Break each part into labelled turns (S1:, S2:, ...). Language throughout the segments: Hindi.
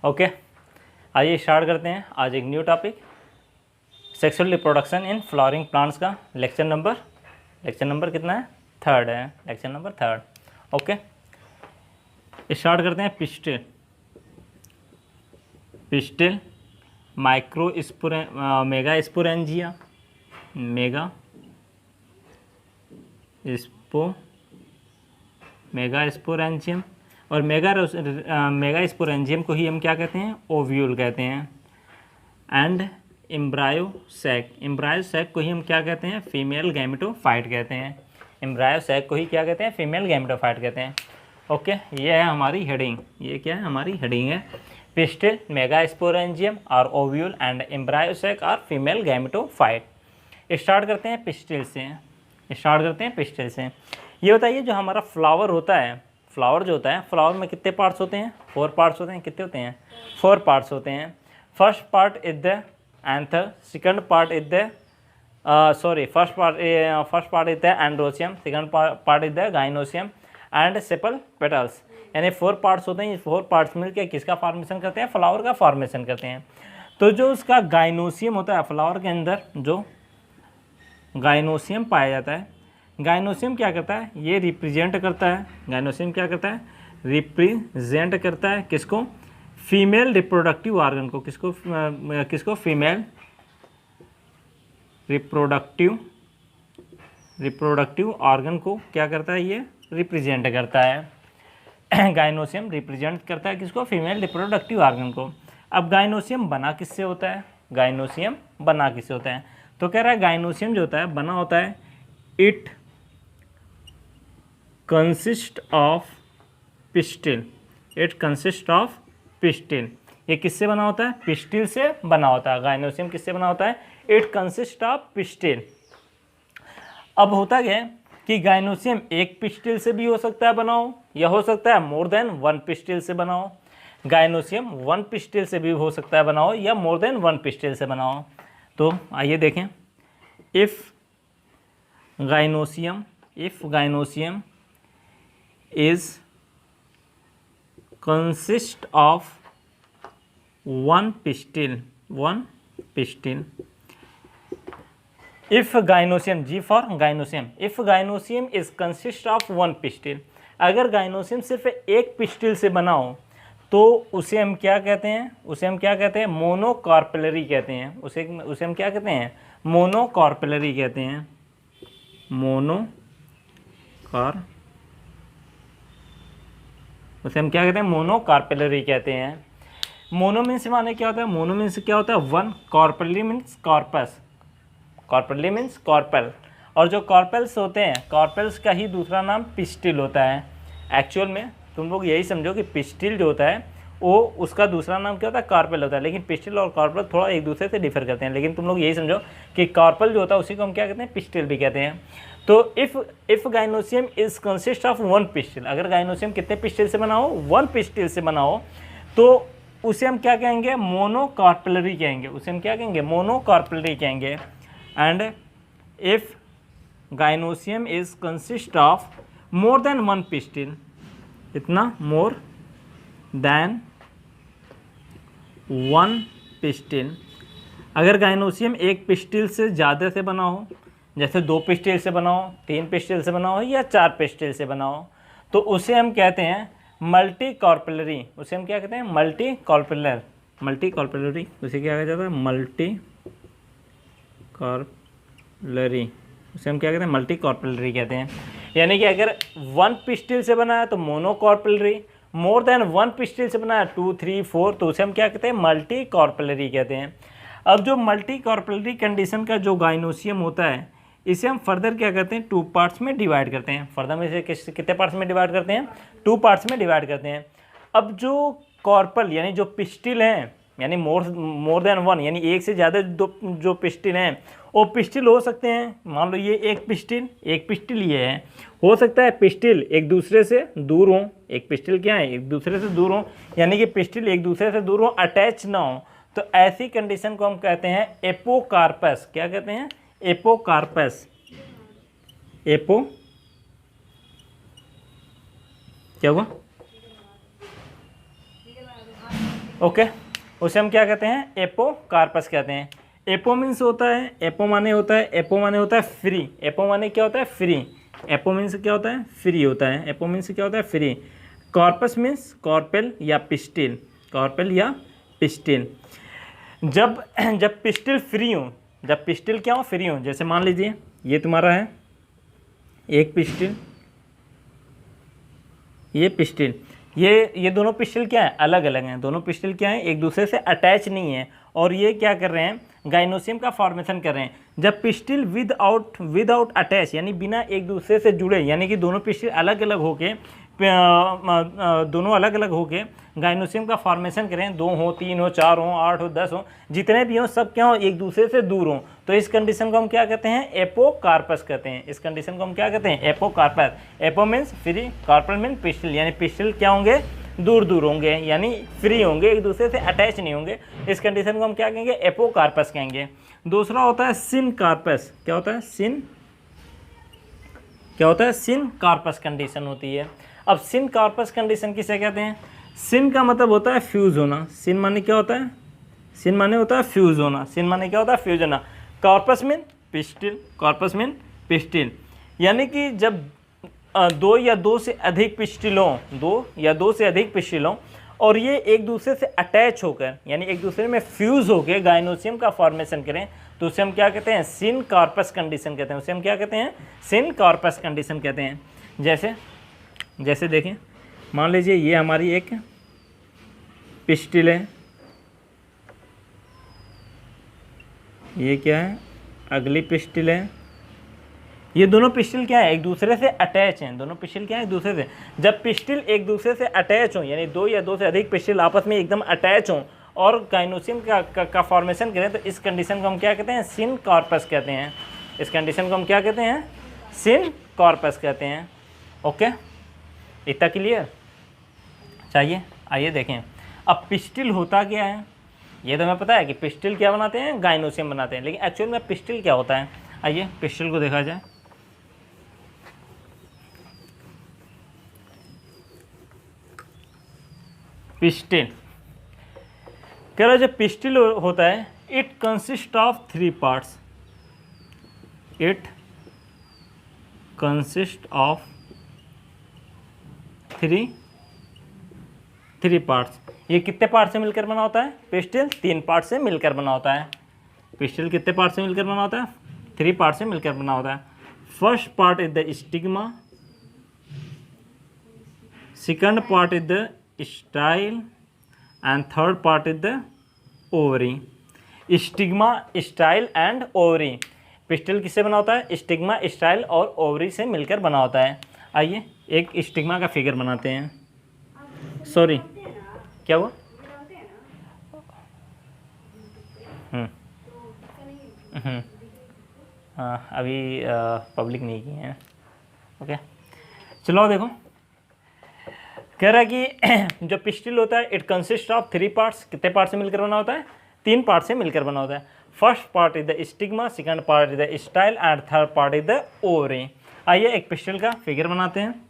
S1: ओके, आइए स्टार्ट करते हैं आज एक new topic, sexual reproduction in flowering plants का लेक्चर नंबर कितना है? 3rd है, lecture number 3rd। Okay, start करते हैं। पिस्टिल मेगा स्पोरेंजियम और मेगा स्पोरेंजियम को ही हम क्या कहते हैं? ओव्यूल कहते हैं। एंड एम्ब्रायो सैक को ही हम क्या कहते हैं? फीमेल गैमेटोफाइट कहते हैं। एम्ब्रायो सैक को ही क्या कहते हैं? फीमेल गैमेटोफाइट कहते हैं। ओके, ये है हमारी हेडिंग। ये क्या है? हमारी हेडिंग है। पिस्टिल, मेगा स्पोरेंजियम और ओव्यूल एंड एम्ब्रायो सैक और फीमेल गैमेटोफाइट। स्टार्ट करते हैं पिस्टिल से। ये बताइए, जो हमारा फ्लावर होता है, फ्लावर में कितने पार्ट्स होते हैं? 4 पार्ट्स होते हैं। कितने होते हैं? 4 पार्ट्स होते हैं। First part is the anther, second part is the first part is the androecium, second part is the gynoecium and sepal petals. यानी 4 पार्ट्स होते हैं। ये 4 पार्ट्स मिलकर किसका फॉर्मेशन करते हैं? फ्लावर का फॉर्मेशन करते हैं। तो जो उसका गाइनोसियम होता है, फ्लावर के अंदर जो गाइनोसियम पाया जाता है, गाइनोसियम क्या करता है? ये रिप्रेजेंट करता है। गाइनोसियम क्या करता है? रिप्रेजेंट करता है किसको? फीमेल रिप्रोडक्टिव ऑर्गन को। किसको? फीमेल रिप्रोडक्टिव ऑर्गन को क्या करता है? ये रिप्रेजेंट करता है। गाइनोसियम रिप्रेजेंट करता है किसको? फीमेल रिप्रोडक्टिव ऑर्गन को। अब गाइनोसियम बना किससे होता है? तो कह रहा है गाइनोसियम जो होता है बना होता है, इट कंसिस्ट ऑफ पिस्टिल। ये किससे बना होता है? पिस्टिल से बना होता है। गाइनोसियम किससे बना होता है? It consist of pistil. अब होता क्या है कि गाइनोसियम एक पिस्टिल से भी हो सकता है बनाओ, या हो सकता है मोर देन 1 पिस्टिल से बनाओ। गाइनोसियम 1 पिस्टिल से भी हो सकता है बनाओ, या मोर देन 1 पिस्टिल से बनाओ। तो आइए देखें। If gynoecium is consist of one pistil. If gynoecium, G for gynoecium, if gynoecium is consist of one pistil, अगर गाइनोसियम सिर्फ एक पिस्टिल से बना हो तो उसे हम क्या कहते हैं? मोनोकार्पेलरी कहते हैं। उसे हम क्या कहते हैं? मोनोकार्पेलरी कहते हैं। उसे हम क्या कहते हैं? मोनोकार्पेलरी कहते हैं। मोनो मीन्स माने क्या होता है? मोनो मीन्स क्या होता है? 1। कॉर्पेलरी मीन्स कॉर्पस। कॉर्पेलरी मीन्स कॉर्पल। और जो कॉर्पल्स होते हैं, कॉर्पल्स का ही दूसरा नाम पिस्टिल होता है। एक्चुअल में तुम लोग यही समझो कि पिस्टिल जो होता है वो उसका दूसरा नाम क्या होता है? कार्पल होता है। लेकिन पिस्टिल और कार्पल थोड़ा एक दूसरे से डिफर करते हैं। लेकिन तुम लोग यही समझो कि कार्पल जो होता है उसी को हम क्या कहते हैं? पिस्टिल भी कहते हैं। तो if gynoecium is consist of 1 pistil, अगर गाइनोसियम कितने पिस्टिल से बना हो? 1 पिस्टिल से बना हो, तो उसे हम क्या कहेंगे? मोनोकार्पेलरी कहेंगे। मोनोकार्पेलरी कहेंगे। And if gynoecium is consist of more than 1 pistil, इतना मोर देन 1 पिस्टिल, अगर गाइनोसियम एक पिस्टिल से ज़्यादा से बना हो, जैसे 2 पिस्टिल से बना हो, 3 पिस्टिल से बना हो, या 4 पिस्टिल से बना हो, तो उसे हम कहते हैं मल्टी कॉर्पेलरी। उसे हम क्या कहते हैं? मल्टी कॉर्पेलरी। उसे क्या कहा जाता है? मल्टी कॉर्पेलरी। उसे हम क्या कहते हैं? मल्टी कॉर्पेलरी कहते हैं। यानी कि अगर 1 पिस्टिल से बना है तो मोनोकॉर्पेलरी, मोर देन 1 पिस्टिल से बना है 2, 3, 4, तो उसे हम क्या कहते हैं? मल्टी कॉर्पेलरी कहते हैं। अब जो मल्टी कॉर्पेलरी कंडीशन का जो गाइनोसियम होता है, इसे हम फर्दर क्या करते हैं? 2 पार्ट्स में डिवाइड करते हैं। फर्दर में इसे कितने पार्ट्स में डिवाइड करते हैं? 2 पार्ट्स में डिवाइड करते हैं। अब जो कॉर्पल यानी जो पिस्टिल हैं, यानी मोर देन 1, यानी एक से ज़्यादा जो पिस्टिल हैं, वो पिस्टिल हो सकते हैं। मान लो ये एक पिस्टिल ये है। हो सकता है पिस्टिल एक दूसरे से दूर हों। एक पिस्टिल क्या है? एक दूसरे से दूर हों, यानी कि पिस्टिल एक दूसरे से दूर हों, अटैच ना हो। तो ऐसी कंडीशन को हम कहते हैं एपोकार्पस। क्या कहते हैं? एपोकार्पस। क्या हुआ? ओके, उसे हम क्या कहते हैं, एपोकार्पस कहते हैं। एपो मीन्स होता है, एपो माने होता है फ्री। एपो माने क्या होता है, फ्री। एपो मीन्स क्या होता है, फ्री होता है। एपो मीन्स क्या होता है, फ्री। कॉर्पस मीन्स कॉर्पेल या पिस्टिल, कॉर्पेल या पिस्टिल। जब जब पिस्टिल फ्री हो, जब पिस्टिल क्या हो, फ्री हो, जैसे मान लीजिए ये तुम्हारा है एक पिस्टिल, ये पिस्टिल, ये दोनों पिस्टिल क्या है, अलग अलग हैं। दोनों पिस्टिल क्या है, एक दूसरे से अटैच नहीं है, और ये क्या कर रहे हैं, गाइनोसियम का फॉर्मेशन कर रहे हैं। जब पिस्टिल विदाउट अटैच, यानी बिना एक दूसरे से जुड़े, यानी कि दोनों पिस्टिल अलग अलग होके दोनों अलग अलग होके गाइनोसियम का फॉर्मेशन करें, 2 हो, 3 हो, 4 हो, 8 हो, 10 हो, जितने भी हो सब क्या हो, एक दूसरे से दूर हो, तो इस कंडीशन को हम क्या कहते हैं, एपोकार्पस कहते हैं। इस कंडीशन को हम क्या कहते हैं, apocarpous. Apo means free, carpel means pistil, यानी पिस्टिल क्या होंगे, दूर दूर होंगे, यानी फ्री होंगे, एक दूसरे से अटैच नहीं होंगे। इस कंडीशन को हम क्या कहेंगे, एपोकार्पस कहेंगे। दूसरा होता है सिनकार्पस। क्या होता है, सिनकार्पस कंडीशन होती है। अब सिनकार्पस कंडीशन किसे कहते हैं, सिन का मतलब होता है फ्यूज होना। सिन माने क्या होता है, सिन माने होता है फ्यूज होना। सिन माने क्या होता है, फ्यूज होना। Carpus mean pistil, carpus mean pistil, यानी कि जब 2 या 2 से अधिक पिस्टिल हों और ये एक दूसरे से अटैच होकर, यानी एक दूसरे में फ्यूज होकर गाइनोसियम का फॉर्मेशन करें, तो उसे हम क्या कहते हैं, सिनकार्पस कंडीशन कहते हैं। उसे हम क्या कहते हैं, सिनकार्पस कंडीशन कहते हैं। जैसे देखें, मान लीजिए ये हमारी एक पिस्टिल है, ये क्या है, अगली पिस्टिल है। ये दोनों पिस्टिल क्या है, एक दूसरे से अटैच हैं। दोनों पिस्टिल क्या है, एक दूसरे से। जब पिस्टिल एक दूसरे से अटैच हो, यानी 2 या 2 से अधिक पिस्टिल आपस में एकदम अटैच हों और गाइनोसियम का फॉर्मेशन करें, तो इस कंडीशन को हम क्या कहते हैं, सिनकार्पस कहते हैं। इस कंडीशन को हम क्या कहते हैं, सिनकार्पस कहते हैं। ओके, इतना क्लियर चाहिए। आइए देखें, अब पिस्टिल होता क्या है, ये तो हमें पता है कि पिस्टिल क्या बनाते हैं, गाइनोसियम बनाते हैं, लेकिन एक्चुअल में पिस्टिल क्या होता है। आइए पिस्टिल को देखा जाए। पिस्टिल कह रहा, जो पिस्टिल होता है, it consist of 3 parts. It consist of 3 parts. ये कितने पार्ट से मिलकर बना होता है, पिस्टिल 3 पार्ट से मिलकर बना होता है। पिस्टिल कितने पार्ट से मिलकर बना होता है, 3 पार्ट से मिलकर बना होता है। First part is the stigma, second part is the style and third part is the ovary. Stigma, style and ovary. Pistil किससे बना होता है, स्टिग्मा, स्टाइल और ओवरी से मिलकर बना होता है। आइए एक स्टिग्मा का फिगर बनाते हैं। सॉरी, क्या हुआ, हाँ अभी पब्लिक नहीं की है। ओके, चलो देखो, कह रहा है कि जो पिस्टिल होता है, इट कंसिस्ट ऑफ 3 पार्ट्स। कितने पार्ट से मिलकर बना होता है, 3 पार्ट से मिलकर बना होता है। First part is the stigma, second part is the style and third part is the ovary. आइए एक पिस्टिल का फिगर बनाते हैं।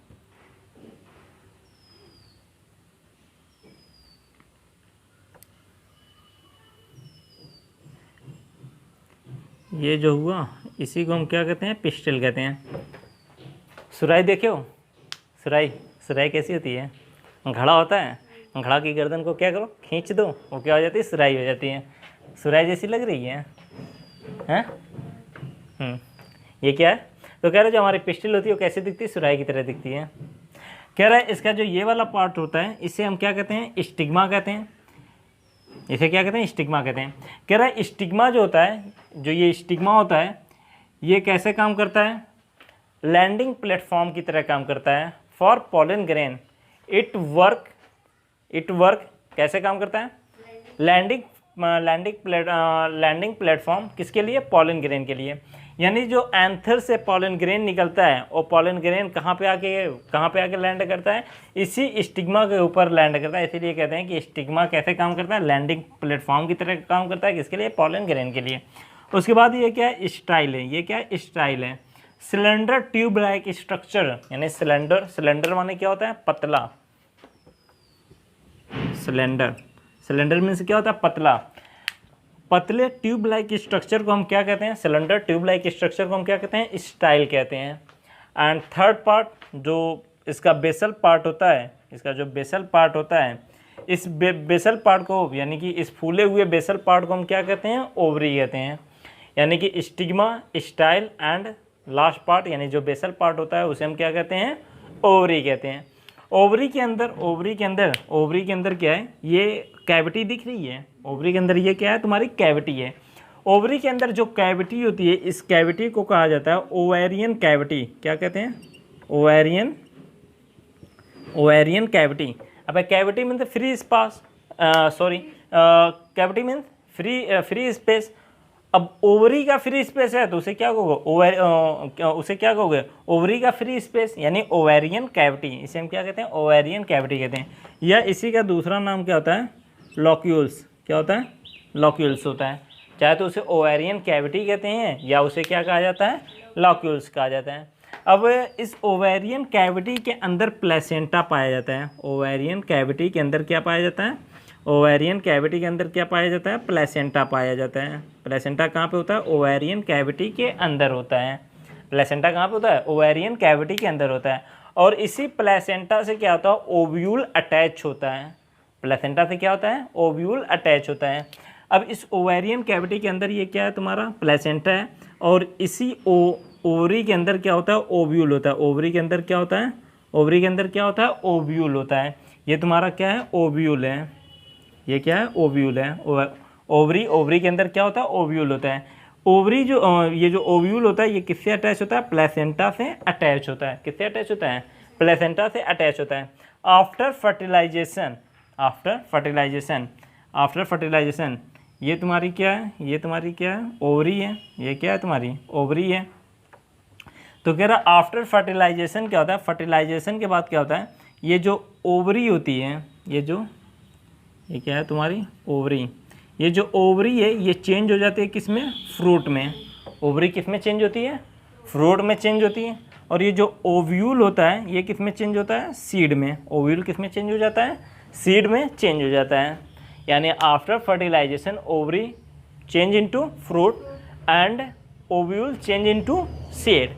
S1: ये जो हुआ, इसी को हम क्या कहते हैं, पिस्टिल कहते हैं। सुराई देखे हो, सुराई कैसी होती है, घड़ा होता है, घड़ा की गर्दन को क्या करो, खींच दो, वो क्या हो जाती है, सुराई हो जाती है। सुराई जैसी लग रही है, हैं? ये क्या है, तो कह रहे जो हमारी पिस्टिल होती है वो कैसे दिखती है, सुराई की तरह दिखती है। कह रहा है इसका जो ये वाला पार्ट होता है, इसे हम क्या कहते हैं, स्टिग्मा कहते हैं। इसे क्या कहते हैं, स्टिग्मा कहते हैं। कह रहा है स्टिग्मा जो होता है, जो ये स्टिग्मा होता है, ये कैसे काम करता है, लैंडिंग प्लेटफॉर्म की तरह काम करता है for pollen grain. It work कैसे काम करता है, लैंडिंग प्लेटफॉर्म किसके लिए, पॉलन ग्रेन के लिए। यानी जो एंथर से पॉलन ग्रेन निकलता है, और पॉलन ग्रेन कहाँ पे आके लैंड करता है, इसी स्टिग्मा के ऊपर लैंड करता है। इसीलिए कहते हैं कि स्टिग्मा कैसे काम करता है, लैंडिंग प्लेटफॉर्म की तरह काम करता है, किसके लिए, पॉलन ग्रेन के लिए। उसके बाद ये क्या है, स्टाइल है। ये क्या है, स्टाइल है। सिलेंडर ट्यूब लाइक स्ट्रक्चर, यानी सिलेंडर माने क्या होता है, पतला। सिलेंडर मीन्स क्या होता है, पतला। पतले ट्यूब लाइक स्ट्रक्चर को हम क्या कहते हैं, सिलेंडर ट्यूब लाइक स्ट्रक्चर को हम क्या कहते हैं, स्टाइल कहते हैं। एंड थर्ड पार्ट जो इसका बेसल पार्ट होता है, इसका जो बेसल पार्ट होता है, इस बेसल पार्ट को यानी कि इस फूले हुए बेसल पार्ट को हम क्या कहते हैं, ओवरी कहते हैं। यानी कि stigma, style and last part यानी जो बेसल पार्ट होता है उसे हम क्या कहते हैं, ओवरी कहते हैं। ओवरी के अंदर क्या है, ये कैविटी दिख रही है, ओवरी के अंदर ये क्या है, तुम्हारी कैविटी है। ओवरी के अंदर जो कैविटी होती है, इस कैविटी को कहा जाता है ओवेरियन कैविटी। क्या कहते हैं, ओवेरियन कैविटी। अब cavity means free space, cavity means free space. अब ओवरी का फ्री स्पेस है तो उसे क्या कहोगे, उसे क्या कहोगे, ओवरी का फ्री स्पेस यानी ओवेरियन कैविटी। इसे हम क्या कहते हैं, ओवेरियन कैविटी कहते हैं। या इसी का दूसरा नाम क्या होता है, लॉक्यूल्स। क्या होता है, लॉक्यूल्स होता है। चाहे तो उसे ओवेरियन कैविटी कहते हैं या उसे क्या कहा जाता है, लॉक्यूल्स कहा जाता है। अब इस ओवेरियन कैविटी के अंदर प्लेसेंटा पाया जाता है। ओवेरियन कैविटी के अंदर क्या पाया जाता है, ओवेरियन कैविटी के अंदर क्या पाया जाता है, प्लेसेंटा पाया जाता है। प्लेसेंटा कहाँ पे होता है, ओवेरियन कैविटी के अंदर होता है। प्लेसेंटा कहाँ पे होता है, ओवेरियन कैविटी के अंदर होता है। और इसी प्लेसेंटा से क्या होता है, ओव्यूल अटैच होता है। प्लेसेंटा से क्या होता है, ओव्यूल अटैच होता है। अब इस ओवेरियन कैविटी के अंदर ये क्या है, तुम्हारा प्लेसेंटा है। और इसी ओवरी के अंदर क्या होता है, ओव्यूल होता है। ओवरी के अंदर क्या होता है, ओवरी के अंदर क्या होता है, ओव्यूल होता है। ये तुम्हारा क्या है, ओव्यूल है। ये क्या है, ओव्यूल है। ओवरी के अंदर क्या होता है, ओव्यूल होता है। ओवरी जो ये जो ओव्यूल होता है ये किससे अटैच होता है, प्लेसेंटा से अटैच होता है। किससे अटैच होता है, प्लेसेंटा से अटैच होता है। आफ्टर फर्टिलाइजेशन ये तुम्हारी क्या है, ये तुम्हारी क्या है, ओवरी है। ये क्या है, तुम्हारी ओवरी है। तो कह रहा आफ्टर फर्टिलाइजेशन क्या होता है, फर्टिलाइजेशन के बाद क्या होता है, ये जो ओवरी होती है, ये क्या है तुम्हारी ओवरी। ये जो ओवरी है ये चेंज हो जाती है किसमें, फ्रूट में। ओवरी किस में चेंज होती है, फ्रूट में चेंज होती है। और ये जो ओव्यूल होता है ये किस में चेंज होता है, सीड में। ओव्यूल किस में चेंज हो जाता है, सीड में चेंज हो जाता है। यानी after fertilization ovary change into fruit and ovule change into seed.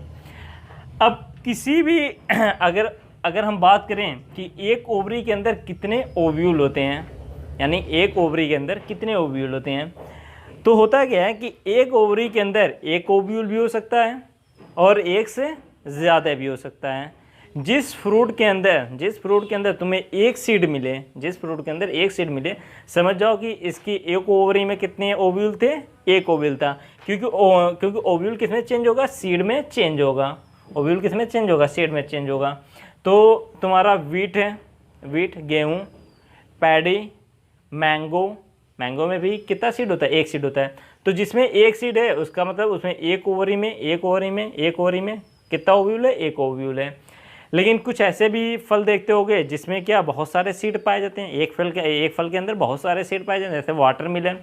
S1: अब किसी भी अगर हम बात करें कि एक ओवरी के अंदर कितने ओव्यूल होते हैं, यानी एक ओवरी के अंदर कितने ओव्यूल होते हैं, तो होता क्या है कि एक ओवरी के अंदर एक ओव्यूल भी हो सकता है और एक से ज़्यादा भी हो सकता है। जिस फ्रूट के अंदर तुम्हें एक सीड मिले, समझ जाओ कि इसकी एक ओवरी में कितने ओव्यूल थे, एक ओव्यूल था। क्योंकि ओव्यूल किस में चेंज होगा, सीड में चेंज होगा। ओव्यूल किस में चेंज होगा, सीड में चेंज होगा। तो तुम्हारा वीट है, गेहूँ, पैडी, मैंगो में भी कितना सीड होता है, एक सीड होता है। तो जिसमें एक सीड है उसका मतलब उसमें एक ओवरी में कितना ओव्यूल है, एक ओव्यूल है। लेकिन कुछ ऐसे भी फल देखते होंगे जिसमें क्या बहुत सारे सीड पाए जाते हैं। एक फल के अंदर बहुत सारे सीड पाए जाते हैं, जैसे वाटरमेलन।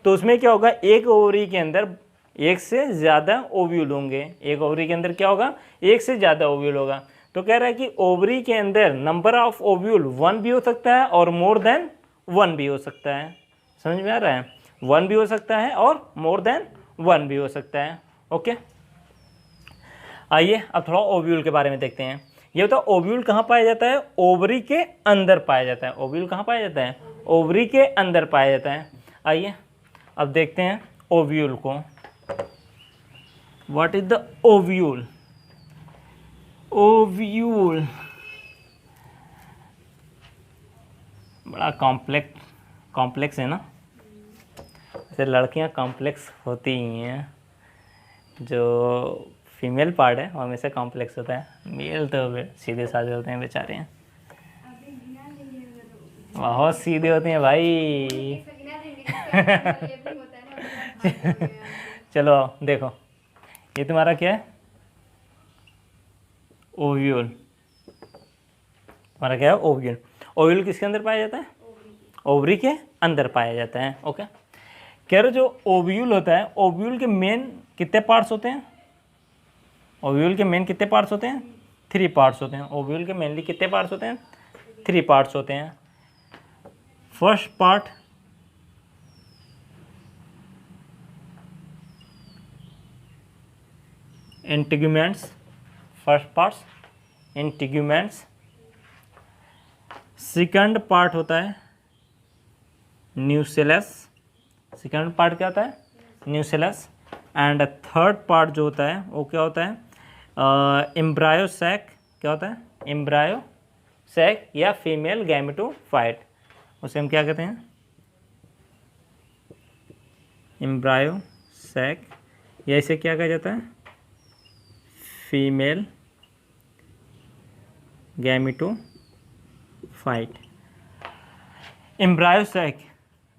S1: तो उसमें क्या होगा, एक ओवरी के अंदर एक से ज़्यादा ओव्यूल होंगे। एक ओवरी के अंदर क्या होगा, एक से ज़्यादा ओव्यूल होगा। तो कह रहा है कि ओवरी के अंदर नंबर ऑफ ओव्यूल 1 भी हो सकता है और मोर देन 1 भी हो सकता है। समझ में आ रहा है, 1 भी हो सकता है और मोर देन 1 भी हो सकता है। ओके, आइए अब थोड़ा ओव्यूल के बारे में देखते हैं। ये बताओ ओव्यूल कहाँ पाया जाता है, ओवरी के अंदर पाया जाता है। ओव्यूल कहाँ पाया जाता है, ओवरी के अंदर पाया जाता है। आइए अब देखते हैं ओव्यूल को। What is the ovule, ovule बड़ा कॉम्प्लेक्स है ना। जैसे लड़कियां कॉम्प्लेक्स होती ही हैं, जो फीमेल पार्ट है वो हमेशा कॉम्प्लेक्स होता है। मेल तो सीधे साधे होते हैं बेचारे हैं, बहुत सीधे होते हैं भाई। चलो देखो, ये तुम्हारा क्या है, ओव्यूल। तुम्हारा क्या है, ओव्यूल। ओव्यूल किसके अंदर पाया जाता है, ओवरी के अंदर पाया जाता है। ओके, कह रहे जो ओव्यूल होता है, ओव्यूल के मेन कितने पार्ट्स होते हैं, ओव्यूल के मेन कितने पार्ट्स होते हैं, 3 पार्ट्स होते हैं। ओव्यूल के मेनली कितने पार्ट्स होते हैं, 3 पार्ट्स होते हैं। First part integuments, first parts integuments, second part होता है न्यूसेलस, सेकंड पार्ट क्या होता है न्यूसेलस, एंड थर्ड पार्ट जो होता है वो क्या होता है एम्ब्रायो सैक, क्या होता है एम्ब्रायो सैक या फीमेल गैमेटोफाइट, उसे हम क्या कहते हैं एम्ब्रायो सैक, या इसे क्या कहा जाता है फीमेल गैमेटोफाइट। एम्ब्रायो सैक,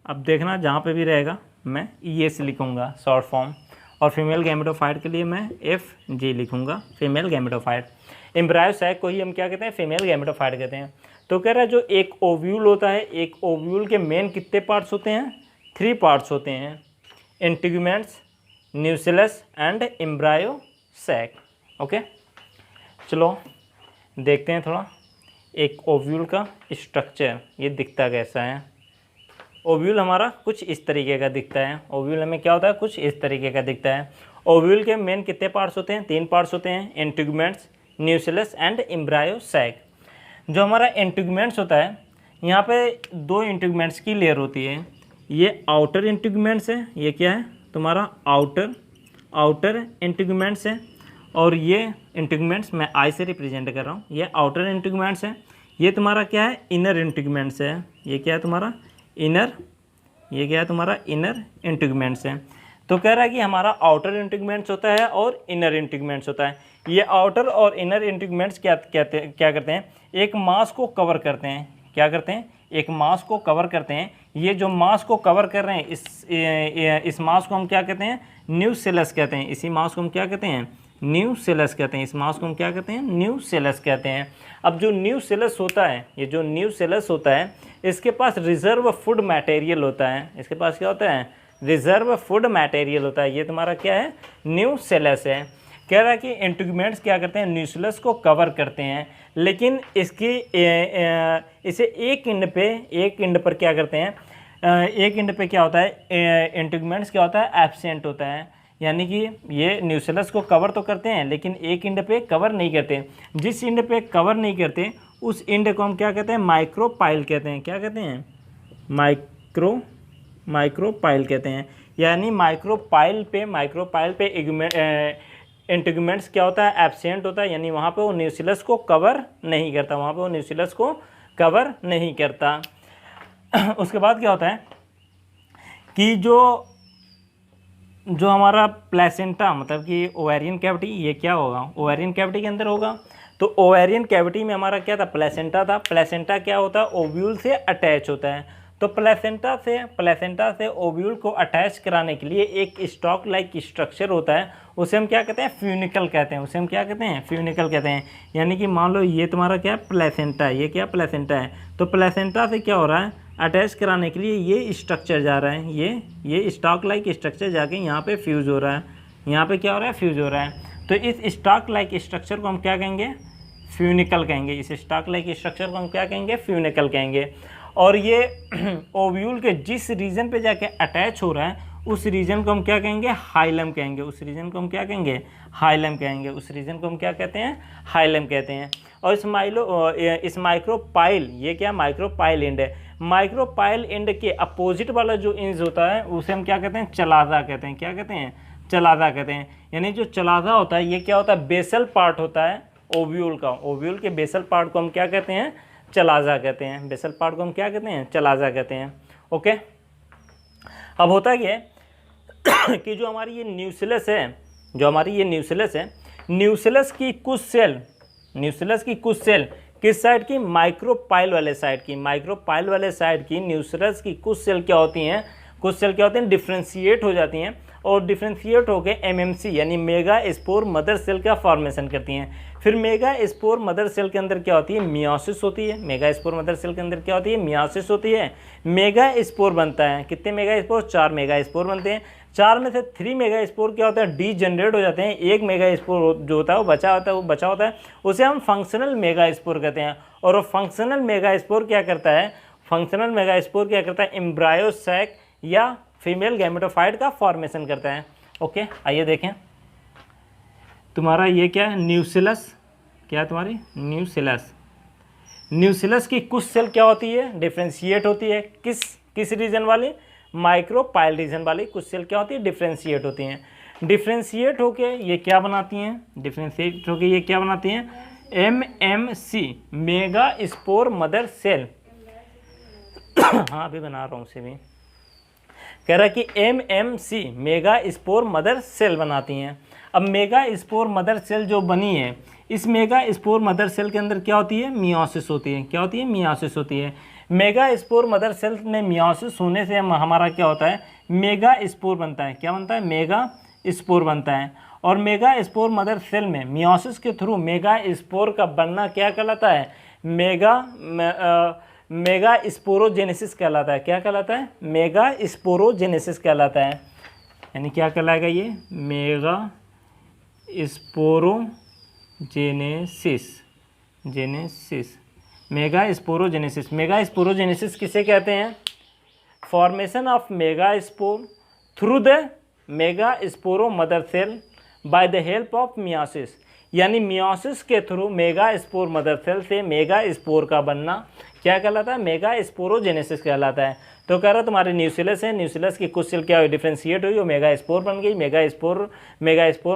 S1: अब देखना जहाँ पे भी रहेगा मैं ES लिखूँगा शॉर्ट फॉर्म, और फीमेल गैमेटोफाइट के लिए मैं FG लिखूँगा फीमेल गैमेटोफाइट। एम्ब्रायो सैक को ही हम क्या कहते हैं फीमेल गैमेटोफाइट कहते हैं। तो कह रहा है जो एक ओव्यूल होता है, एक ओव्यूल के मेन कितने पार्ट्स होते हैं 3 पार्ट्स होते हैं, integuments, nucellus and embryo sac. Okay, चलो देखते हैं थोड़ा एक ओव्यूल का स्ट्रक्चर, ये दिखता कैसा है। ओव्यूल हमारा कुछ इस तरीके का दिखता है, ओव्यूल हमें क्या होता है कुछ इस तरीके का दिखता है। ओव्यूल के मेन कितने पार्ट्स होते हैं 3 पार्ट्स होते हैं, integuments, nucellus and embryo sac. जो हमारा इंटीग्यूमेंट्स होता है यहाँ पे 2 इंटीग्यूमेंट्स की लेयर होती है, ये आउटर इंटीग्यूमेंट्स है, ये क्या है तुम्हारा आउटर इंटीग्यूमेंट्स है, और ये इंटीग्यूमेंट्स मैं आई से रिप्रेजेंट कर रहा हूँ, ये आउटर इंटीग्यूमेंट्स है। ये तुम्हारा क्या है इनर इंटीग्यूमेंट्स है, ये क्या है तुम्हारा इनर, ये क्या है तुम्हारा इनर इंटीग्यूमेंट्स है। तो कह रहा है कि हमारा आउटर इंटीग्यूमेंट्स होता है और इनर इंटीग्यूमेंट्स होता है। ये आउटर और इनर इंटीग्यूमेंट्स क्या करते हैं एक मास को कवर करते हैं, क्या करते हैं एक मास को कवर करते हैं। ये जो मास को कवर कर रहे हैं इस मास को हम क्या कहते हैं न्यूसेलस कहते हैं, इसी मास को हम क्या कहते हैं न्यूसेलस कहते हैं, इस मास को हम क्या कहते हैं न्यूसेलस कहते हैं। अब जो न्यूसेलस होता है, ये जो न्यूसेलस होता है इसके पास रिजर्व फूड मटेरियल होता है, इसके पास क्या होता है रिजर्व फूड मटेरियल होता है, ये तुम्हारा क्या है न्यूसेलस है। कह रहा है कि इंटीग्यूमेंट्स क्या करते हैं न्यूसेलस को कवर करते हैं, लेकिन इसकी इसे एक इंड पर क्या करते हैं एक इंड पे क्या होता है इंटीग्यूमेंट्स क्या होता है एब्सेंट होता है, यानी कि ये न्यूसेलस को कवर तो करते हैं लेकिन एक इंड पे कवर नहीं करते। जिस इंड पे कवर नहीं करते उस इंड को हम क्या कहते हैं माइक्रोपाइल कहते हैं, क्या कहते हैं माइक्रोपाइल कहते हैं। यानी माइक्रोपाइल पे इंटीग्यूमेंट्स क्या होता है एब्सेंट होता है, यानी वहाँ पे वो न्यूसेलस को कवर नहीं करता, वहाँ पे वो न्यूसेलस को कवर नहीं करता। उसके बाद क्या होता है कि जो हमारा प्लेसेंटा मतलब कि ओवेरियन कैविटी, ये क्या होगा ओवेरियन कैविटी के अंदर होगा। तो ओवेरियन कैविटी में हमारा क्या था प्लेसेंटा था। प्लेसेंटा क्या होता है ओव्यूल से अटैच होता है। तो प्लेसेंटा से ओव्यूल को अटैच कराने के लिए एक स्टॉक लाइक स्ट्रक्चर होता है, उसे हम क्या कहते हैं फ्यूनिकल कहते हैं, उसे हम क्या कहते हैं फ्यूनिकल कहते हैं। यानी कि मान लो ये तुम्हारा क्या प्लेसेंटा है, ये क्या प्लेसेंटा है, तो प्लेसेंटा से क्या हो रहा है अटैच कराने के लिए ये स्ट्रक्चर जा रहा है, ये स्टॉक लाइक स्ट्रक्चर जाके यहाँ पे फ्यूज़ हो रहा है, यहाँ पे क्या हो रहा है फ्यूज़ हो रहा है। तो इस स्टॉक लाइक स्ट्रक्चर को हम क्या कहेंगे फ्यूनिकल कहेंगे, इस स्टॉक लाइक स्ट्रक्चर को हम क्या कहेंगे फ्यूनिकल कहेंगे। और ये ओव्यूल के जिस रीजन पे जाके अटैच हो रहा है उस रीजन को हम क्या कहेंगे हाइलम कहेंगे, उस रीजन को हम क्या कहेंगे हाइलम कहेंगे, उस रीजन को हम क्या कहते हैं हाइलम कहते हैं। और इस माइक्रोपाइल, ये क्या माइक्रोपाइल एंड है, माइक्रोपाइल एंड के अपोजिट वाला जो इंज होता है उसे हम क्या कहते हैं चलाजा कहते हैं, क्या कहते हैं चलाजा कहते हैं। यानी जो चलाजा होता है ये क्या होता है बेसल पार्ट होता है ओव्यूल का, ओव्यूल के बेसल पार्ट को हम क्या कहते हैं चलाजा कहते हैं, बेसल पार्ट को हम क्या कहते हैं चलाजा कहते हैं। ओके, अब होता क्या है कि जो हमारी ये न्यूसेलस है, न्यूसेलस की कुछ सेल किस साइड की माइक्रोपाइल वाले साइड की, न्यूसेलस की कुछ सेल क्या होती हैं डिफ्रेंशिएट हो जाती हैं और डिफ्रेंशिएट होकर एमएमसी यानी मेगा स्पोर मदर सेल का फॉर्मेशन करती हैं। फिर मेगा स्पोर मदर सेल के अंदर क्या होती है मियोसिस होती है, मेगा स्पोर मदर सेल के अंदर क्या होती है मियोसिस होती है, मेगा स्पोर बनता है। कितने मेगा स्पोर 4 मेगा स्पोर बनते हैं। 4 में से 3 मेगा स्पोर क्या होता है डी जनरेट हो जाते हैं, 1 मेगा स्पोर जो होता है वो बचा होता है उसे हम फंक्शनल मेगा स्पोर कहते हैं। और वो फंक्शनल मेगा स्पोर क्या करता है एम्ब्रायो सैक या फीमेल गैमेटोफाइट का फॉर्मेशन करता है। ओके, आइए देखें तुम्हारा ये क्या है, न्यूसिलस, क्या है तुम्हारी न्यूसिलस। न्यूसिलस की कुछ सेल क्या होती है, डिफ्रेंशिएट होती है। किस रीजन वाली, माइक्रोपाइल रीजन वाली कुछ सेल क्या होती है, डिफ्रेंशिएट होती हैं। डिफ्रेंशिएट होके ये क्या बनाती हैं, डिफ्रेंशिएट होके ये क्या बनाती हैं, MMC, mega spore mother cell. हाँ अभी बना रहा हूँ उसे भी। कह रहा है कि MMC, mega spore mother cell बनाती हैं। अब मेगा स्पोर मदर सेल जो बनी है, इस मेगा स्पोर मदर सेल के अंदर क्या होती है, मियोसिस होती है। क्या होती है, मियोसिस होती है। मेगा स्पोर मदर सेल में मियोसिस होने से हमारा क्या होता है, मेगा स्पोर बनता है। क्या बनता है, मेगा स्पोर बनता है। और मेगा स्पोर मदर सेल में मियोसिस के थ्रू मेगा स्पोर का बनना क्या कहलाता है, मेगा स्पोरोजेनेसिस कहलाता है। क्या कहलाता है, मेगा स्पोरोजेनेसिस कहलाता है। यानी क्या कहलाएगा ये, mega sporogenesis, mega sporogenesis. Mega sporogenesis किसे कहते हैं, formation of mega spore through the mega sporo mother cell by the help of meiosis. यानी मियोसिस के through mega spore mother cell से मेगा स्पोर का बनना क्या कहलाता है, मेगा स्पोरोजेनेसिस कहलाता है। तो कह रहा तुम्हारे न्यूसिलस है, न्यूसिलस की कुछ सेल क्या हुई, डिफ्रेंशिएट हुई, वो मेगा स्पोर बन गई, मेगा स्पोर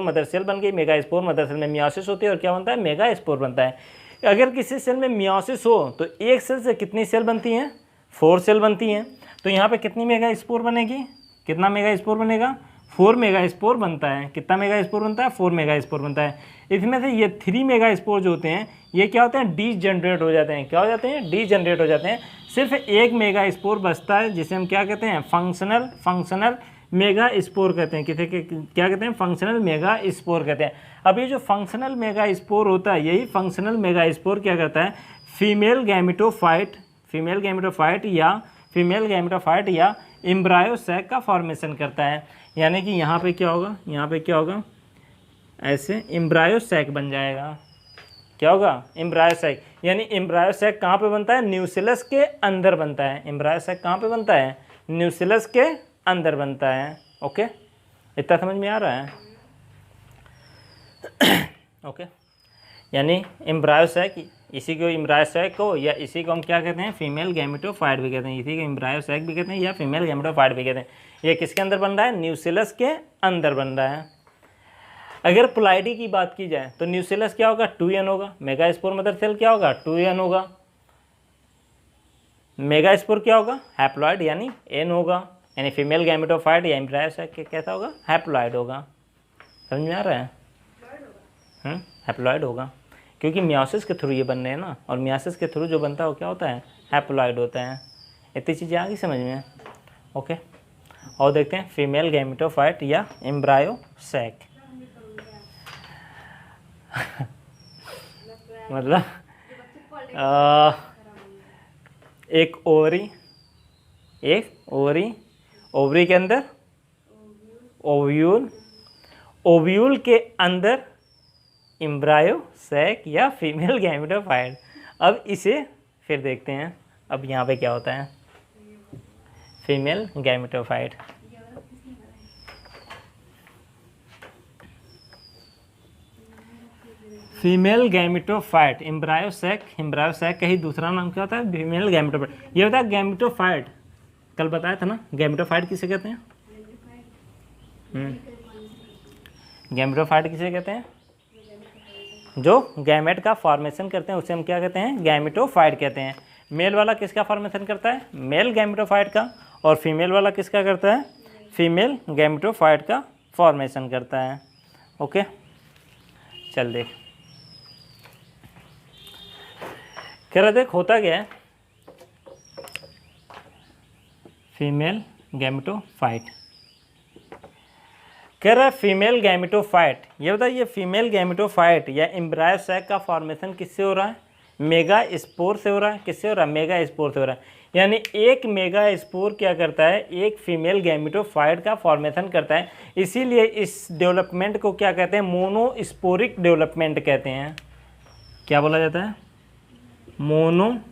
S1: मदर सेल बन गई। मेगा स्पोर मदर सेल में मियोसिस होती है और क्या बनता है, मेगा स्पोर बनता है। अगर किसी सेल में मियोसिस हो तो एक सेल से कितनी सेल बनती हैं, 4 सेल बनती हैं। तो यहाँ पे कितनी मेगा स्पोर बनेगी, कितना मेगा स्पोर बनेगा, 4 मेगा स्पोर बनता है। कितना मेगा स्पोर बनता है, 4 मेगा स्पोर बनता है। इसमें से ये 3 मेगा स्पोर जो होते हैं ये क्या होते हैं, डीजनरेट हो जाते हैं। क्या हो जाते हैं, डीजनरेट हो जाते हैं। सिर्फ 1 मेगा स्पोर बचता है जिसे हम क्या कहते हैं, फंक्शनल मेगा स्पोर कहते हैं। किसे क्या कहते हैं, फंक्शनल मेगा स्पोर कहते हैं। अब ये जो फंक्शनल मेगा स्पोर होता है, यही फंक्शनल मेगा स्पोर क्या करता है, फीमेल गैमेटोफाइट या एम्ब्रायो सैक का फॉर्मेशन करता है। यानी कि यहाँ पे क्या होगा, यहाँ पे क्या होगा, ऐसे एम्ब्रायो सैक बन जाएगा। क्या होगा, एम्ब्रायो सैक। यानी एम्ब्रायो सैक कहाँ पे बनता है, न्यूसिलस के अंदर बनता है। एम्ब्रायो सैक कहाँ पे बनता है, न्यूसिलस के अंदर बनता है। ओके, इतना समझ में आ रहा है। ओके, यानी एम्ब्रायो सैक, इसी को एम्ब्रायो सैक को या इसी को हम क्या कहते हैं, फीमेल गैमेटोफाइट भी कहते हैं। इसी को एम्ब्रायो सैक भी कहते हैं या फीमेल गैमेटोफाइट भी कहते हैं। ये किसके अंदर बन रहा है, न्यूसिलस के अंदर बन रहा है। अगर प्लाइडी की बात की जाए तो न्यूसिलस क्या होगा, 2n होगा। मेगा स्पोर मदर सेल क्या होगा, 2n होगा। मेगा स्पोर क्या होगा, हैप्लॉइड यानी n होगा। यानी फीमेल गैमेटोफाइट या एम्ब्रायो सैक कैसा होगा, हैप्लॉइड होगा। समझ में आ रहा है, हैप्लॉइड होगा, क्योंकि मियोसिस के थ्रू ये बन रहे हैं ना, और मियोसिस के थ्रू जो बनता है वो क्या होता है, हैप्लॉइड होता है। इतनी चीज़ें आ गई समझ में। ओके, और देखते हैं फीमेल गैमेटोफाइट या एम्ब्रायो सैक। मतलब एक ओवरी के अंदर ओव्यूल के अंदर एम्ब्रायो सैक या फीमेल गैमेटोफाइट। अब इसे फिर देखते हैं, अब यहाँ पे क्या होता है, female gametophyte. Female gametophyte, embryo sac का ही दूसरा नाम क्या होता है, फीमेल गैमेटोफाइट। ये होता है गैमेटोफाइट, कल बताया था ना, गैमेटोफाइट किसे कहते हैं, गैमेटोफाइट किसे कहते हैं, जो गैमेट का फॉर्मेशन करते हैं उसे हम क्या कहते हैं, गैमेटोफाइट कहते हैं। मेल वाला किसका फॉर्मेशन करता है, मेल गैमेटोफाइट का, और फीमेल वाला किसका करता है, फीमेल गैमेटोफाइट का फॉर्मेशन करता है। ओके, चल देख, कह रहा देख होता क्या है, फीमेल गैमेटोफाइट। कह रहा है फीमेल गैमेटोफाइट, ये बताइए फीमेल गैमेटोफाइट या एम्ब्रायो सैक का फॉर्मेशन किससे हो रहा है, मेगा स्पोर से हो रहा है। किससे हो रहा है, मेगा स्पोर से हो रहा है। यानी एक मेगा स्पोर क्या करता है, एक फीमेल गैमेटोफाइट का फॉर्मेशन करता है। इसीलिए इस डेवलपमेंट को क्या कहते हैं, मोनोस्पोरिक डेवलपमेंट कहते हैं। क्या बोला जाता है, मोनोस्पोरिक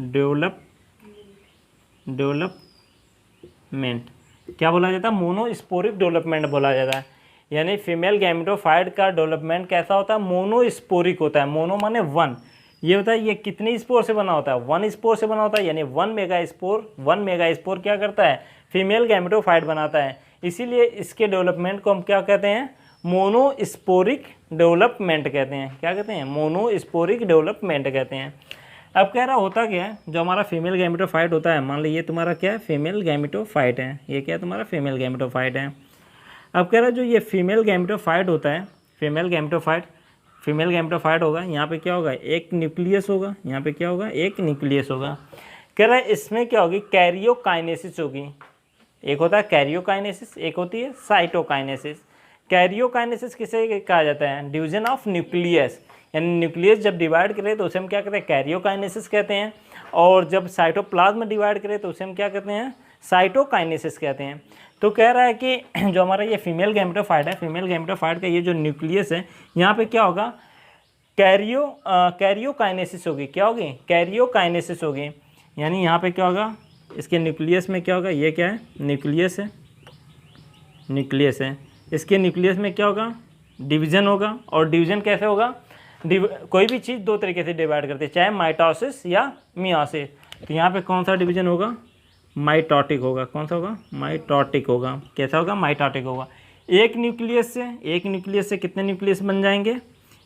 S1: डेवलपमेंट क्या बोला जाता है, मोनोस्पोरिक डेवलपमेंट बोला जाता है। यानी फीमेल गैमेटोफाइट का डेवलपमेंट कैसा होता है, मोनोस्पोरिक होता है। मोनो माने वन, ये होता है ये कितने स्पोर से बना होता है, वन स्पोर से बना होता है। यानी वन मेगा स्पोर क्या करता है, फीमेल गैमेटोफाइट बनाता है। इसीलिए इसके डेवलपमेंट को हम क्या कहते हैं, मोनोस्पोरिक डेवलपमेंट कहते हैं। क्या कहते हैं, मोनोस्पोरिक डेवलपमेंट कहते हैं। अब कह रहा होता क्या है, जो हमारा फीमेल गैमेटोफाइट होता है, मान लीजिए ये तुम्हारा क्या है, फीमेल गैमेटोफाइट है, ये क्या है तुम्हारा फीमेल गैमेटोफाइट है। अब कह रहा है जो ये फीमेल गैमेटोफाइट होता है, फीमेल गैमेटोफाइट होगा, यहाँ पे क्या होगा, एक न्यूक्लियस होगा, यहाँ पे क्या होगा, एक न्यूक्लियस होगा। कह रहा है इसमें क्या होगी, कैरियोकाइनेसिस होगी। एक होता है कैरियोकाइनेसिस, एक होती है साइटोकाइनेसिस। कैरियोकाइनेसिस किसे कहा जाता है, डिवीजन ऑफ न्यूक्लियस। यानी न्यूक्लियस जब डिवाइड करे तो उसे हम क्या कहते हैं, कैरियोकाइनेसिस कहते हैं। और जब साइटोप्लाज्म डिवाइड करे तो उसे हम क्या कहते हैं, साइटोकाइनेसिस कहते हैं। तो कह रहा है कि जो हमारा ये फीमेल गैमेटोफाइट है, फीमेल गैमेटोफाइट का ये जो न्यूक्लियस है, यहाँ पे क्या होगा, कैरियोकाइनेसिस होगी। क्या होगी, कैरियोकाइनेसिस होगी। यानी यहाँ पे क्या होगा, इसके न्यूक्लियस में क्या होगा, ये क्या है, न्यूक्लियस है। इसके न्यूक्लियस में क्या होगा, डिवीज़न होगा। और डिवीज़न कैसे होगा, कोई भी चीज़ दो तरीके से डिवाइड करते हैं, चाहे माइटोसिस या मियोसिस। तो यहाँ पे कौन सा डिवीज़न होगा, माइटोटिक होगा। कौन सा होगा, माइटोटिक होगा। कैसा होगा, माइटोटिक होगा। एक न्यूक्लियस से कितने न्यूक्लियस बन जाएंगे,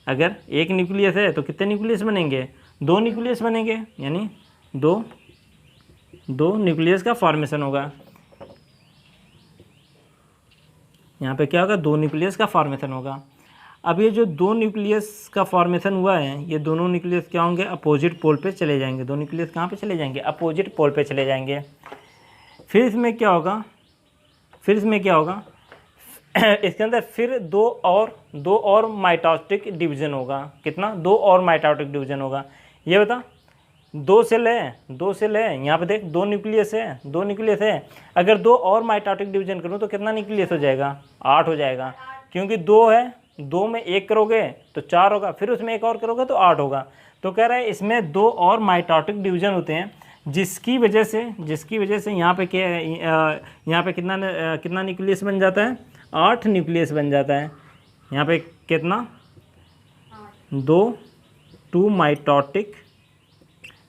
S1: अगर एक न्यूक्लियस है तो कितने न्यूक्लियस बनेंगे, दो न्यूक्लियस बनेंगे। यानी दो न्यूक्लियस का फॉर्मेशन होगा। यहाँ पे क्या होगा, दो न्यूक्लियस का फॉर्मेशन होगा। अब ये जो दो न्यूक्लियस का फॉर्मेशन हुआ है, ये दोनों न्यूक्लियस क्या होंगे, अपोजिट पोल पे चले जाएंगे। दो न्यूक्लियस कहाँ पे चले जाएंगे, अपोजिट पोल पे चले जाएंगे। फिर इसमें क्या होगा, इसके अंदर फिर दो और माइटोटिक डिवीज़न होगा। कितना, दो और माइटोटिक डिवीज़न होगा। ये बता, दो सेल है, यहाँ पे देख, दो न्यूक्लियस है। अगर दो और माइटोटिक डिवीज़न करूँ तो कितना न्यूक्लियस हो जाएगा, 8 हो जाएगा। क्योंकि दो है, दो में एक करोगे तो 4 होगा, फिर उसमें एक और करोगे तो 8 होगा। तो कह रहा है इसमें दो और माइटोटिक डिवीज़न होते हैं, जिसकी वजह से यहाँ पे क्या, यहाँ पे कितना न्यूक्लियस बन जाता है, 8 न्यूक्लियस बन जाता है। यहाँ पे कितना, टू माइटोटिक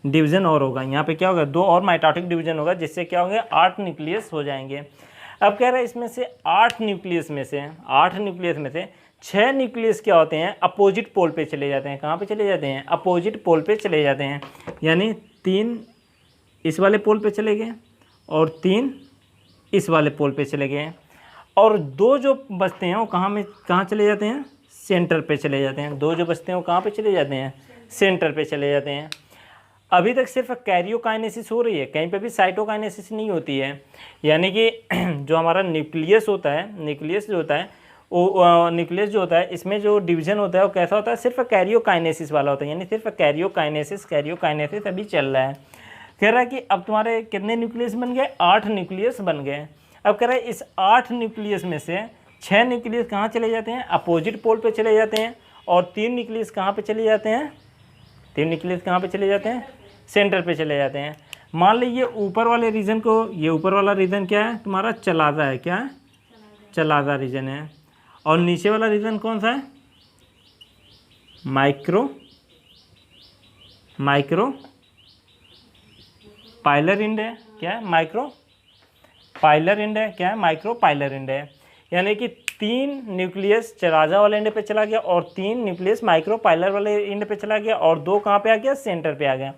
S1: डिवीज़न और होगा। यहाँ पे क्या होगा, दो और माइटोटिक डिवीज़न होगा, जिससे क्या होंगे, 8 न्यूक्लियस हो जाएंगे। अब कह रहा है इसमें से 8 न्यूक्लियस में से 6 न्यूक्लियस क्या होते हैं, अपोजिट पोल पे चले जाते हैं। कहाँ पे चले जाते हैं, अपोजिट पोल पे चले जाते हैं। यानी 3 इस वाले पोल पे चले गए और 3 इस वाले पोल पे चले गए। और दो जो बचते हैं वो कहाँ चले जाते हैं, सेंटर पे चले जाते हैं। दो जो बचते हैं वो कहाँ पे चले जाते हैं, सेंटर पे चले जाते हैं। अभी तक सिर्फ कैरियोकाइनेसिस हो रही है, कहीं पे भी साइटोकाइनेसिस नहीं होती है। यानी कि जो हमारा न्यूक्लियस जो होता है इसमें जो डिवीज़न होता है वो कैसा होता है, सिर्फ कैरियोकाइनेसिस वाला होता है। यानी सिर्फ कैरियोकाइनेसिस अभी चल रहा है। कह रहा है कि अब तुम्हारे कितने न्यूक्लियस बन गए, 8 न्यूक्लियस बन गए। अब कह रहा है इस 8 न्यूक्लियस में से 6 न्यूक्लियस कहाँ चले जाते हैं, अपोजिट पोल पे चले जाते हैं। और 3 न्यूक्लियस कहाँ पे चले जाते हैं, सेंटर पे चले जाते हैं। मान लीजिए ऊपर वाले रीजन को, ये ऊपर वाला रीजन क्या है तुम्हारा, चलादा है। क्या है, चलादा रीजन है। और नीचे वाला रीजन कौन सा है, माइक्रो पाइलर इंड है। क्या है, माइक्रो पाइलर इंड है। क्या है, माइक्रो पाइलर इंड है। यानी कि 3 न्यूक्लियस चलाजा वाले इंड पे चला गया और 3 न्यूक्लियस माइक्रो पाइलर वाले इंड पे चला गया और 2 कहाँ पे आ गया, सेंटर पे आ गया।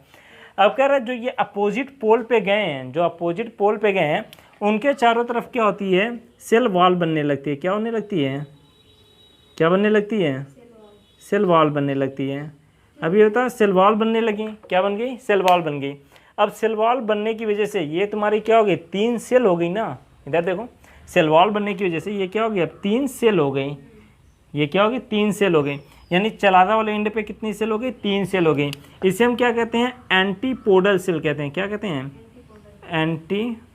S1: अब कह रहा है जो ये अपोजिट पोल पे गए हैं, उनके चारों तरफ क्या होती है, सेल वॉल बनने लगती है। क्या बनने लगती है, सेल वॉल बनने लगती है। अब ये होता है सेल वॉल बनने लगी, क्या बन गई, सेल वॉल बन गई। अब सेल वॉल बनने की वजह से ये तुम्हारी क्या हो गई, 3 सेल हो गई ना। इधर देखो, सेल वॉल बनने की वजह से ये क्या हो गया, 3 सेल हो गई। ये क्या हो गई, 3 सेल हो गई। यानी चलादा वाले एंड पे कितनी सेल हो गई, 3 सेल हो गई। इसे हम क्या कहते हैं, एंटीपोडल सेल कहते हैं। क्या कहते हैं, एंटीपोडल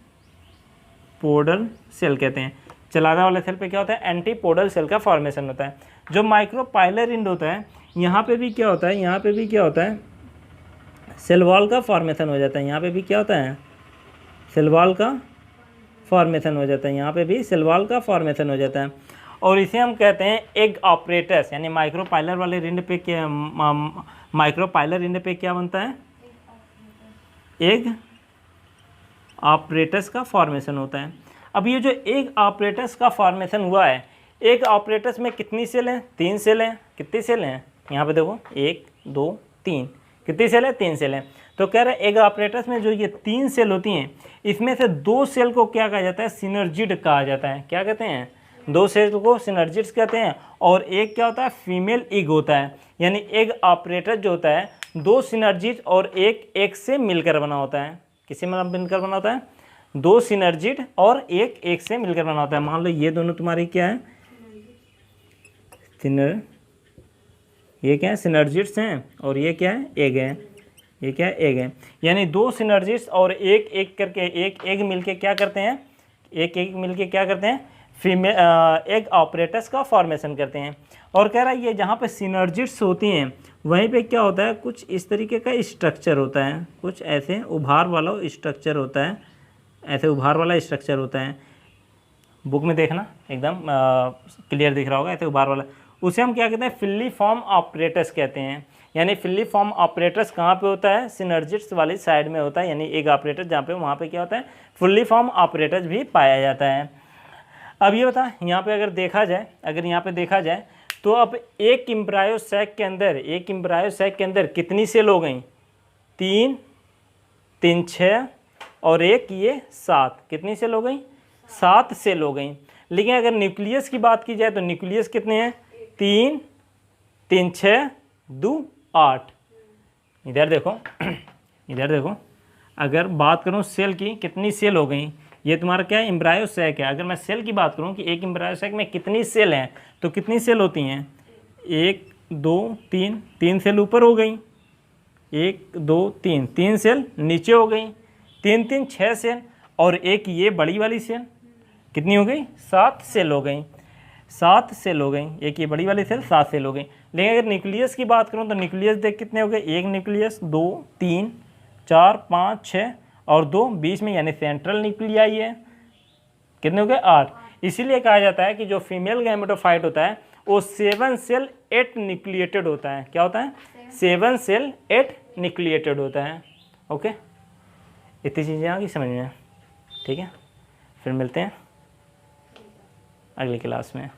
S1: सेल कहते हैं। चलादा वाले सेल पे क्या होता है, एंटीपोडल सेल का फॉर्मेशन होता है। जो माइक्रोपाइलर इंड होता है, यहाँ पे भी क्या होता है, सेल वॉल का फॉर्मेशन हो जाता है। यहाँ पे भी क्या होता है, सेल वॉल का फॉर्मेशन हो जाता है, यहाँ पे भी सेल वॉल का फॉर्मेशन हो जाता है। और इसे हम कहते हैं एग ऑपरेटस, यानी माइक्रोपाइलर वाले रिंड पे क्या, माइक्रोपाइलर रिंड पे क्या बनता है, एग ऑपरेटस का फॉर्मेशन होता है। अब ये जो एग ऑपरेटस का फॉर्मेशन हुआ है, एग ऑपरेटस में कितनी सेल हैं, 3 सेल हैं। कितनी सेल हैं, यहाँ पे देखो 1 2 3, कितनी सेल है, 3 सेल हैं। तो कह रहे हैं एग ऑपरेटस में जो ये 3 सेल होती हैं, इसमें से 2 सेल को क्या कहा जाता है, सिनर्जिड कहा जाता है। क्या कहते हैं, 2 सेल को सिनर्जिड्स कहते हैं। और एक क्या होता है, फीमेल एग होता है। यानी एग ऑपरेटस जो होता है 2 सिनर्जिड और एक एग से मिलकर बना होता है। किससे मिलकर बना होता है, 2 सिनर्जिड और एक एग से मिलकर बना होता है। मान लो ये दोनों तुम्हारी क्या है, ये क्या है, सिनर्जिड्स हैं, और ये क्या है, एग है। ये क्या है, एग है। यानी 2 सिनर्जिड्स और एक एग करके, एक एग मिलके क्या करते हैं, एक एग मिलके क्या करते हैं, फीमेल एग ऑपरेटस का फॉर्मेशन करते हैं। और कह रहा है ये जहाँ पे सिनर्जिड्स होती हैं वहीं पे क्या होता है, कुछ इस तरीके का स्ट्रक्चर होता है, कुछ ऐसे उभार वाला स्ट्रक्चर होता है, ऐसे उभार वाला स्ट्रक्चर होता है। बुक में देखना एकदम क्लियर दिख रहा होगा, ऐसे उभार वाला, उसे हम क्या कहते हैं, फिल्लीफॉर्म ऑपरेटस कहते हैं। यानी फिल्लीफॉर्म ऑपरेटस कहाँ पे होता है, सिनर्जिड्स वाली साइड में होता है। यानी एक ऑपरेटस जहाँ पे, वहाँ पे क्या होता है, फिल्लीफॉर्म ऑपरेटस भी पाया जाता है। अब ये बता, यहाँ पे अगर देखा जाए, अगर यहाँ पे देखा जाए तो अब एक एम्ब्रायो सैक के अंदर, एक एम्ब्रायो सैक के अंदर कितनी सेल हो गई, 3 3 6 और एक ये 7, कितनी सेल हो गई, 7 सेल हो गई। लेकिन अगर न्यूक्लियस की बात की जाए तो न्यूक्लियस कितने हैं, 3 3 6 2 8। इधर देखो इधर देखो, अगर बात करूं सेल की, कितनी सेल हो गई, ये तुम्हारा क्या है, एम्ब्रायो सैक है। अगर मैं सेल की बात करूं कि एक एम्ब्रायो सैक में कितनी सेल हैं, तो कितनी सेल होती हैं, 1 2 3, 3 सेल ऊपर हो गई, 1 2 3, 3 सेल नीचे हो गई, 3 3 6 सेल, और एक ये बड़ी वाली सेल कितनी हो गई, 7 सेल हो गई, 7 सेल हो गई। एक ये बड़ी वाली सेल 7 सेल हो गई। लेकिन अगर न्यूक्लियस की बात करूं तो न्यूक्लियस देख कितने हो गए, एक न्यूक्लियस, 2 3 4 5 6 और 2 बीच में, यानी सेंट्रल न्यूक्लियाई है, कितने हो गए, 8। इसीलिए कहा जाता है कि जो फीमेल गैमेटोफाइट होता है वो 7 सेल 8 न्यूक्लिएटेड होता है। क्या होता है, 7 सेल 8 न्यूक्लिएटेड होता है। ओके, इतनी चीज़ें आ गई समझ में, ठीक है। फिर मिलते हैं अगली क्लास में।